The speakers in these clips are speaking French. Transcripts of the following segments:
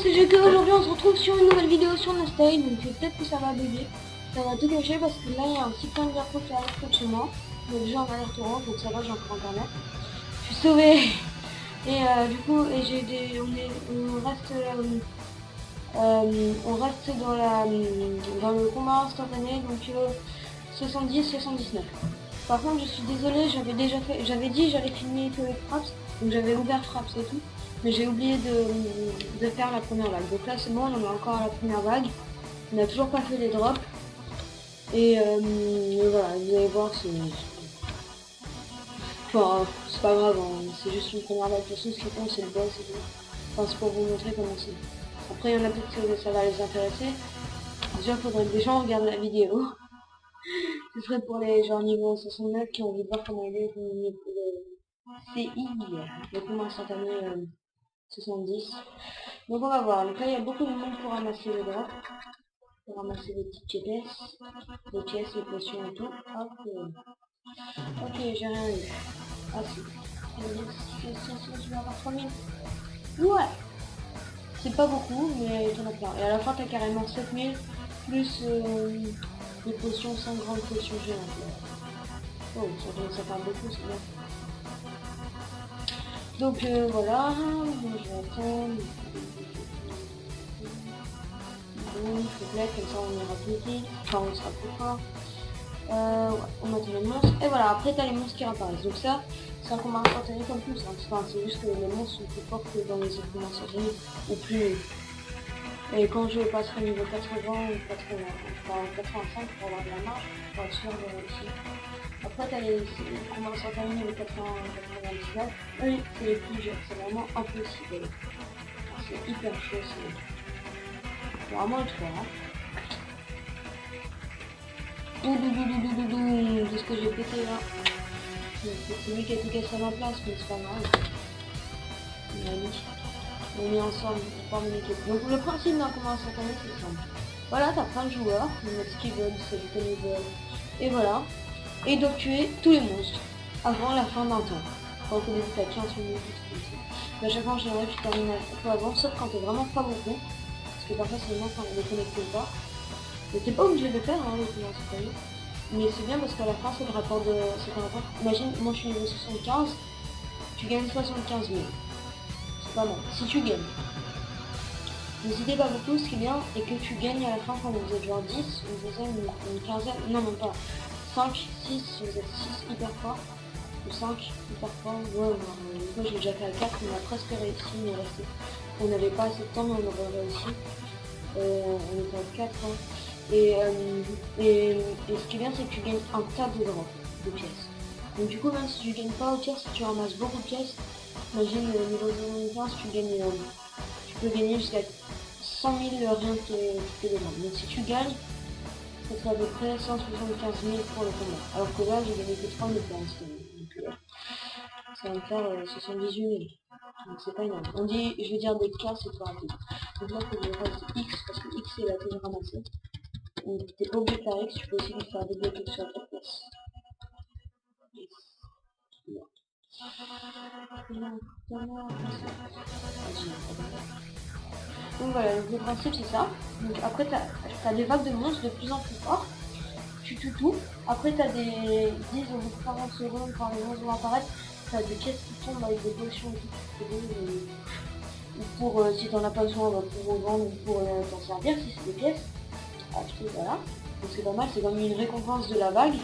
c'est GK, aujourd'hui on se retrouve sur une nouvelle vidéo sur Nostale, donc peut-être que ça va bugger, ça va tout gâcher parce que là il y a un cyclone d'infos qui arrive près de chez moi, donc déjà en alerte orange, donc ça va, j'ai encore internet, je suis sauvé. Et du coup, et j'ai des, on reste dans le combat instantané, donc 70-79. Par contre, je suis désolée, j'avais dit j'allais filmer tous les fraps, donc j'avais ouvert fraps et tout, mais j'ai oublié de faire la première vague. Donc là, c'est bon, on est encore à la première vague. On n'a toujours pas fait les drops. Et voilà, vous allez voir, enfin, c'est pas grave, hein, c'est juste une première vague. De toute façon, ce qui compte, c'est le boss et tout. Enfin, c'est pour vous montrer comment c'est. Après, il y en a peut-être que ça va les intéresser. Déjà, il faudrait que des gens regardent la vidéo. Ce serait pour les gens niveau 69 qui ont envie de voir comment il est le CI, le combat instantané 70. Donc on va voir. Donc là, il y a beaucoup de monde pour ramasser les drops, pour ramasser les petites pièces, les potions et tout. Hop. Ok, j'ai rien eu. Ah si. Je vais avoir 3000. Ouais. C'est pas beaucoup, mais t'en as plein. Et à la fin, t'as carrément 7000 plus les potions, 5 grandes potions géantes. Oh, ça fait beaucoup, c'est bien. Donc voilà, je vais attendre. S'il te plaît, comme ça on ira plus vite, enfin on sera plus fort. Ouais, on attend les monstres, et voilà, après t'as les monstres qui apparaissent. Donc ça, c'est un combat instantané comme plus, hein. Enfin, c'est juste que les monstres sont plus forts que dans les autres combats instantanés, ou plus. Et quand je passerai niveau 80 ou 80, enfin 85 pour avoir de la marge, pour être sûr de réussir. Après t'as les combats instantanés niveau 80, 99, oui, c'est les plus durs, c'est vraiment impossible. C'est hyper chaud, c'est vraiment le choix. Hein. De ce que j'ai pété là. C'est lui qui a tout cassé à ma place, mais c'est pas grave. On est mis ensemble pour former une équipe. Donc le principe d'un combat instantané, c'est simple. Voilà, t'as plein de joueurs, ils mettent ce qu'ils veulent, c'est du cannibale. Et voilà. Et ils doivent tuer tous les monstres avant la fin d'un temps. Quand on est à 15 minutes, mais à chaque fois en général tu termines un peu avant, sauf quand t'es vraiment pas beaucoup. Parce que parfois c'est le moment quand on est connecté ou pas. Mais t'es pas obligé de le faire, hein, le combat instantané. Mais c'est bien parce qu'à la fin c'est le rapport de. Imagine, moi je suis niveau 75, tu gagnes 75 000. C'est pas mal. Si tu gagnes. N'hésitez pas beaucoup, ce qui est bien est que tu gagnes à la fin quand vous êtes genre 10, une dizaine, une quinzaine, non même pas. 5, 6, si vous êtes 6 hyper fort, ou 5 hyper fort, ouais, moi j'ai déjà fait à 4, on a presque réussi, mais resté. On n'avait pas assez de temps, mais on aurait réussi. On était à 4 ans. Et ce qui est bien, c'est que tu gagnes un tas de drops de pièces. Donc du coup, même si tu gagnes pas au tiers, si tu ramasses beaucoup de pièces, imagine niveau 0,15, tu peux gagner jusqu'à 100 000 rien que les drops. Donc si tu gagnes, ça serait à peu près 175 000 pour le combat. Alors que là, j'ai gagné que 3 000 pour l'instant. Donc ça va me faire 78 000. Donc c'est pas énorme. On dit, je vais dire des cas, c'est pas rapide. Donc là, il faut que je reste X, parce que X c'est la que j'ai ramassée. Donc t'es pas obligé de faire X, tu peux aussi lui faire débloquer sur ta place. Donc voilà, donc le principe c'est ça. Donc après t'as des vagues de monstres de plus en plus forts. Tu tues tout. Après t'as des 10 au bout de 40 secondes quand les monstres vont apparaître. T'as des pièces qui tombent avec des potions et tout. Ou pour si t'en as pas besoin, pour revendre ou pour t'en servir si c'est des pièces. Acheter, voilà. Donc c'est pas mal, c'est comme une récompense de la vague.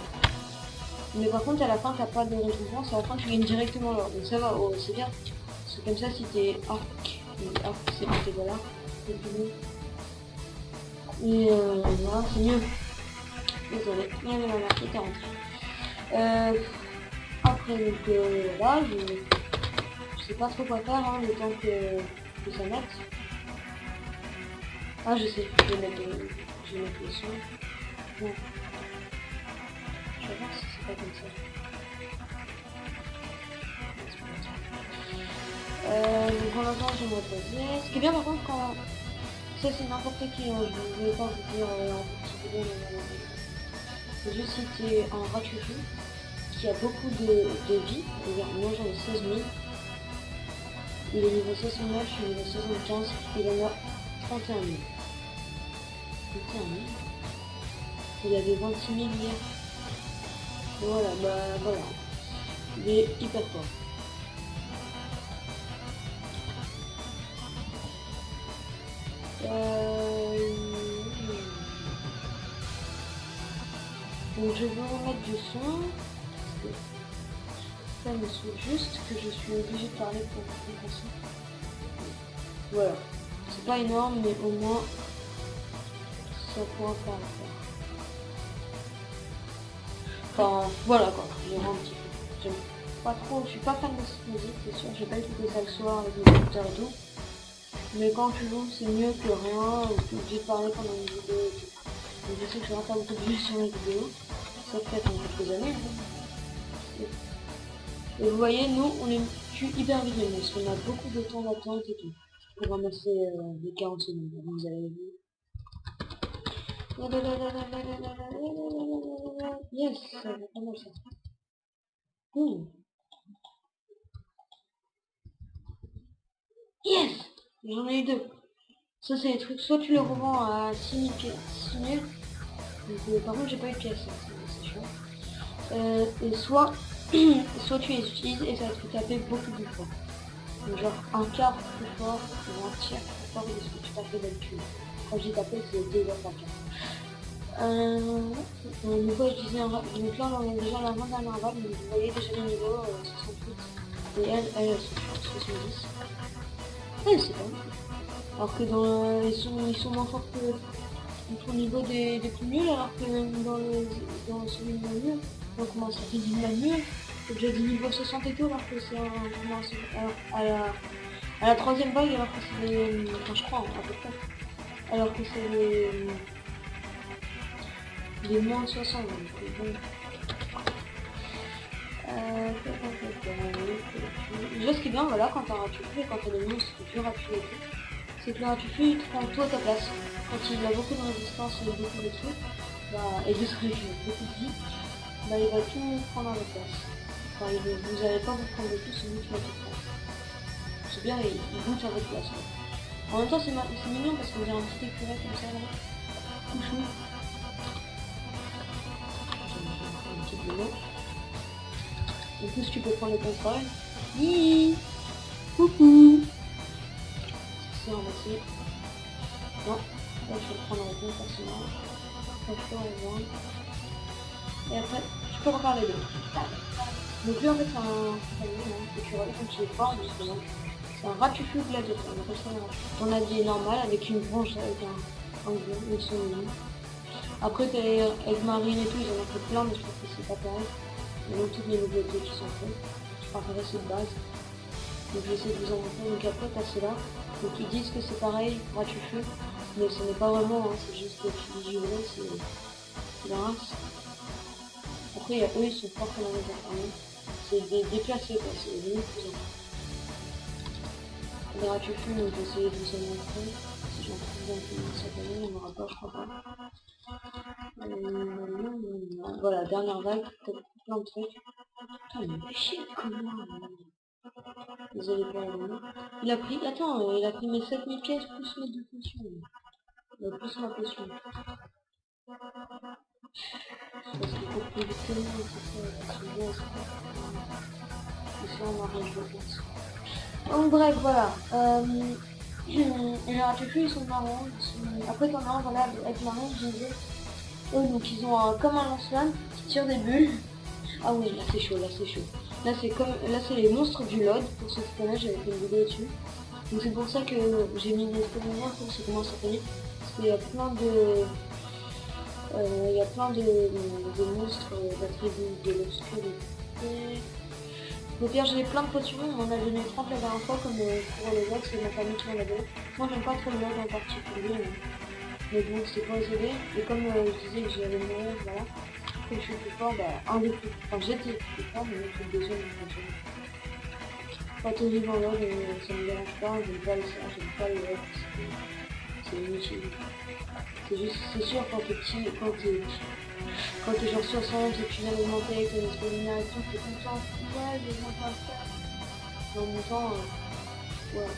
Mais par contre à la fin t'as pas de récompense, à la fin tu gagnes directement l'or. Donc ça va, oh, c'est bien. C'est comme ça si t'es arc. Arc c'est que t'es voilà. Et voilà, c'est mieux. Désolé, il y avait ma mère qui était rentrée. Après donc voilà, je sais pas trop quoi faire hein, le temps que ça mette. Ah je sais, je vais mettre le son. Bon. Je vais voir si c'est pas comme ça. Donc en attendant je vais me reposer. Ce qui est bien par contre quand. Ça c'est n'importe qui, hein, je ne vais pas vous dire en petit vidéo, c'est juste si tu es en gratuit, qui a beaucoup de vie, moi j'en ai 16 000. Il est niveau 69, je suis niveau 75, il en a 31 000. 31 000. Il avait 26 000 hier. Voilà, bah voilà. Il est hyper fort. Donc je vais remettre du son. Ça me saoule juste que je suis obligée de parler pour compenser. Voilà. C'est pas énorme, mais au moins ça pourra faire l'affaire. Enfin, voilà quoi. Je rends un petit peu. J'aime pas trop, je suis pas fan de cette musique, c'est sûr. J'ai pas écouté ça le soir avec mes écouteurs et tout. Mais quand tu joues, c'est mieux que rien, ou que j'ai parlé pendant une vidéo et tout. Donc je sais que je n'aurai pas beaucoup de vues sur les vidéos. Ça fait dans quelques années. Et vous voyez, nous, je suis hyper vite parce qu'on a beaucoup de temps d'attente et tout. Pour ramasser les 40 secondes, vous avez vu. Yes, ça va pas mal ça. Yes, j'en ai eu deux. Ça c'est les trucs, soit tu les revends à 6 000 pièces, 6 000. Donc, par contre j'ai pas eu de pièces, c'est chiant. Et soit, soit tu les utilises et ça va te taper beaucoup plus fort. Donc, genre un quart plus fort ou un tiers plus fort de ce que tu tapais d'habitude. Quand j'ai tapé c'est déjà pas donc quoi je disais, donc là on est déjà la dernière vague, donc vous voyez déjà les niveaux 68 et elle se 70. Elle c'est pas mal. Alors que dans ils sont moins forts que au niveau des plus nuls, alors que même dans celui de mieux, on commence à faire du mieux. J'ai déjà dit niveau 60 et tout, alors que c'est à la troisième vague, alors que c'est les. Enfin je crois à peu près. Alors que c'est les moins de 60, donc bon. Déjà ce qui est bien voilà quand t'as un ratuflu et quand t'as des monstres du ratuflu et tout, c'est que le ratuflu il te prend tout à ta place. Quand il a beaucoup de résistance et beaucoup de trucs, bah, et de trucs, beaucoup de vie, bah il va tout prendre à la place. Enfin, vous n'allez pas vous prendre de tout, c'est lui qui va tout prendre. C'est bien, il goûte à votre place. Quoi. En même temps c'est mignon parce qu'on dirait un petit écureuil comme ça là. Tout chou. Un petit bleu. En plus tu peux prendre le contrôle. Hihi. Coucou. C'est ramassé. Non, là je vais le prendre en compte forcément. Je peux rejoindre. Et après, je peux reparler d'autres. Donc lui en fait c'est un écureuil, comme tu le vois justement. C'est un ratuflu gladiateur, on appelle ça un ratuflu. On a dit normal avec une branche avec un bleu, ils sont mignons. Après t'as avec Marine et tout, ils en ont fait plein mais je trouve que c'est pas pareil. Ils ont toutes les nouveautés qui sont faites. Je préférais ceux de base. Donc j'essaie de vous en montrer. Donc après t'as ceux-là. Donc ils disent que c'est pareil, ratuflu. Mais ce n'est pas vraiment, hein, c'est juste que tu dis c'est la race. Après il y a eux, ils sont pas comme les infirmiers. C'est déplacé quoi, c'est les limites plus les ratuflu, donc j'ai essayé de vous en montrer. Si j'en trouve un peu cette année, il n'y en aura pas, je crois pas. Voilà, dernière vague, plein de trucs. Putain, il me fait chier comment. Désolé pour le moment. Il a pris, attends, il a pris mes 7000 pièces plus mes 2 potions. Plus ma potion. Parce qu'il faut plus vite que moi, c'est ça, c'est on arrange le compte. Donc bref, voilà. Les ratuflus ils sont marrons. Après t'en as un, voilà, avec marron, je disais. Eux, donc ils ont comme un lance-flamme qui tire des bulles. Ah oui, là c'est chaud, là c'est chaud. Là c'est les monstres du LOD, pour ceux qui connaissent, j'avais fait une vidéo dessus. Donc c'est pour ça que j'ai mis des lumière pour ceux comment ça s'appelle. Parce qu'il y a plein de. De monstres d'attributs de l'obscurité. Donc hier j'avais plein de potions, on m'en a donné 30 la dernière fois comme pour le LOD, c'est ma famille qui m'en a donné. Moi j'aime pas trop le LOD en particulier, mais bon c'est pas aider. Et comme je disais que j'allais mourir, voilà. Comme je suis plus fort, bah un des plus. Enfin j'étais plus fort, mais le deuxième il fonctionne. Pas tout vivre en LOD, ça me dérange pas, j'aime pas le LOD, c'est inutile. C'est juste, c'est sûr quand t'es petit, quand t'es genre 60 et que tu viens d'augmenter avec ton espadina et tout, t'es content, ouais, j'ai monté à faire. Mais en même temps, Ouais.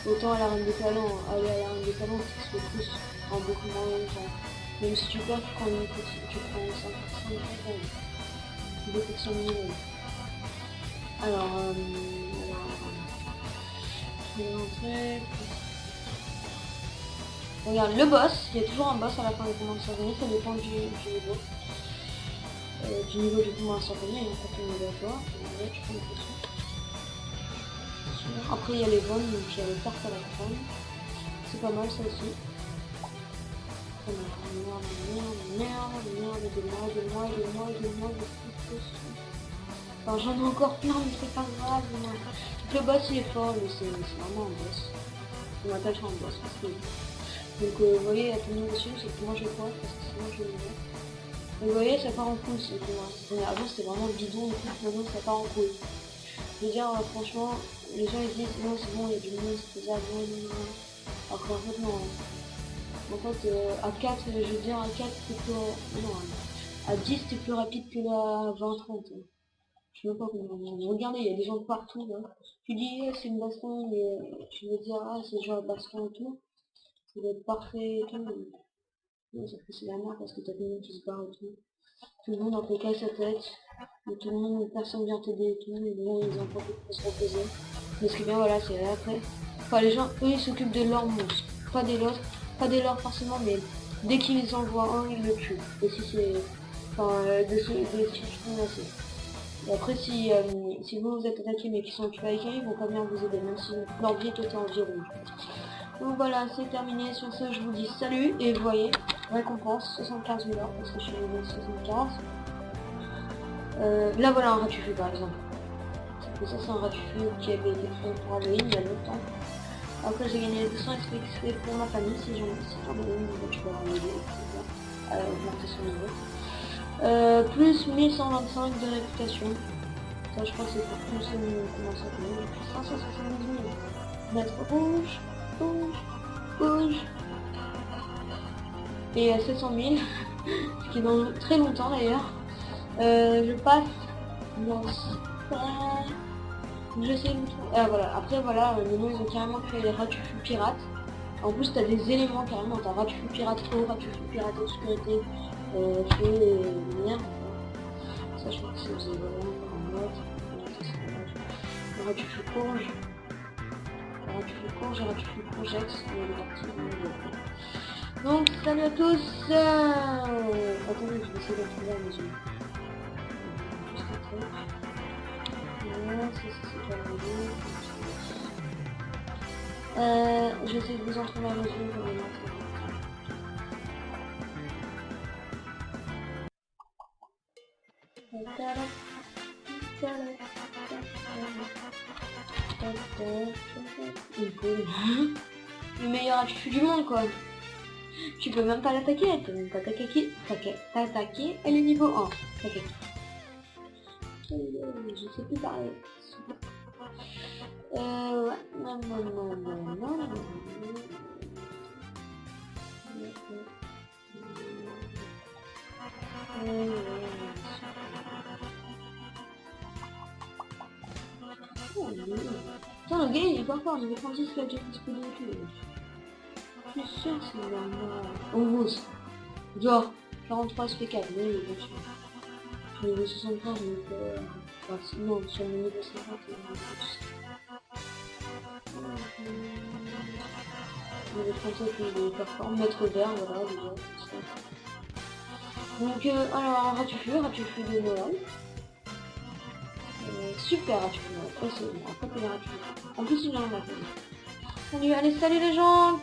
Autant à la Reine des Talents, aller à la Reine des Talents, ça se fait plus en beaucoup moins longtemps. Même si tu perds, tu prends une petite, tu prends 5 secondes. Beaucoup de 5 minutes. Alors, je vais rentrer. Regarde, le boss, il y a toujours un boss à la fin des commandes instantanées, ça dépend du niveau. Du niveau du commande instantané, il y a un peu niveau à toi. Tu prends une question. Après il y a les bonnes, donc il y a les cartes à la crème. C'est pas mal ça aussi. Merde, enfin, j'en ai encore plein, mais c'est pas grave. Le boss il est fort, mais c'est vraiment un boss. On appelle ça un boss. Donc vous voyez, la tenue dessus, c'est que moi je crois, parce que sinon je le vois. Vous voyez, ça part en couille, c'est que avant c'était vraiment bidon et tout, maintenant ça part en couille. Je veux dire, franchement, les gens ils disent non c'est bon, il y a du monstre, c'est ça, non. Alors qu'en fait non. En fait, à 4, je veux dire, à 4 c'est plus... Non, à 10 c'est plus rapide que la 20-30. Je sais même pas comment... Regardez, il y a des gens de partout, là. Tu dis, c'est une baston, mais tu veux dire, ah, c'est genre baston et tout. Ça doit être parfait et tout. Non, sauf que c'est la merde parce que t'as tout le monde qui se barre et tout. Tout le monde en fait casse sa tête. Et tout le monde, personne vient t'aider et tout. Et les gens, ils en profitent pour se reposer. Mais ce qui est bien, voilà, c'est après. Enfin, les gens, eux, ils s'occupent de leurs monstres. Pas des leurs. Pas des leurs forcément, mais dès qu'ils en voient un, ils le tuent. Et si c'est... Enfin, de ceux qui sont menacés. Et après, si vous vous êtes attaqué mais qu'ils sont occupés avec eux, ils vont pas bien vous aider, même si leur vie est tout en vie rouge. Donc voilà, c'est terminé. Sur ce, je vous dis salut. Et vous voyez, récompense 75 000 parce que je suis level 75. Là voilà un ratufu par exemple. Et ça c'est un ratufu qui avait été créé pour Halloween il y a longtemps. Après j'ai gagné 200 XP pour ma famille si j'en ai une, donc je peux en aider, etc. Augmenter son niveau. Plus 1125 de réputation. Ça je crois que c'est pour tous ceux qui commencent à payer. Plus 570 000. Mettre rouge. Et 700 000, ce qui est dans très longtemps d'ailleurs. Je passe dans ça. Je sais où trouver. Ah voilà, après voilà, maintenant ils ont carrément créé les ratufus pirates. En plus t'as des éléments carrément, t'as ratufu pirate eau, ratufu pirate obscurité, feu et lumière. Ça je crois que c'est vraiment en mode. Ratufu courge. J'ai ratufu projex, il est parti. Donc salut à tous. Attendez, je vais essayer de trouver la maison. Juste un truc. Voilà, ça c'est pas la maison. Je vais essayer de vous en trouver la maison. Le meilleur ratufu du monde quoi. Tu peux même pas l'attaquer, elle peut même pas t'attaquer, elle est niveau 1. Okay. Je sais plus parler. Ouais, non. Putain, le gars il est pas fort, niveau 36 il a déjà fait exploser le cul. Je suis sûr que c'est normal. On pousse. Genre, 43 SP4, mais oui, bien sûr. Sur le niveau 65, je me fais... Enfin, sinon, sur le niveau 50, il y a 37, il est pas fort. Mettre vert, voilà, déjà. Donc, alors, ratufu de Noël. Super ratufu de Noël. Oh, c'est bon, après, il est ratufu. En plus, il est en matin. Salut, allez, salut les gens!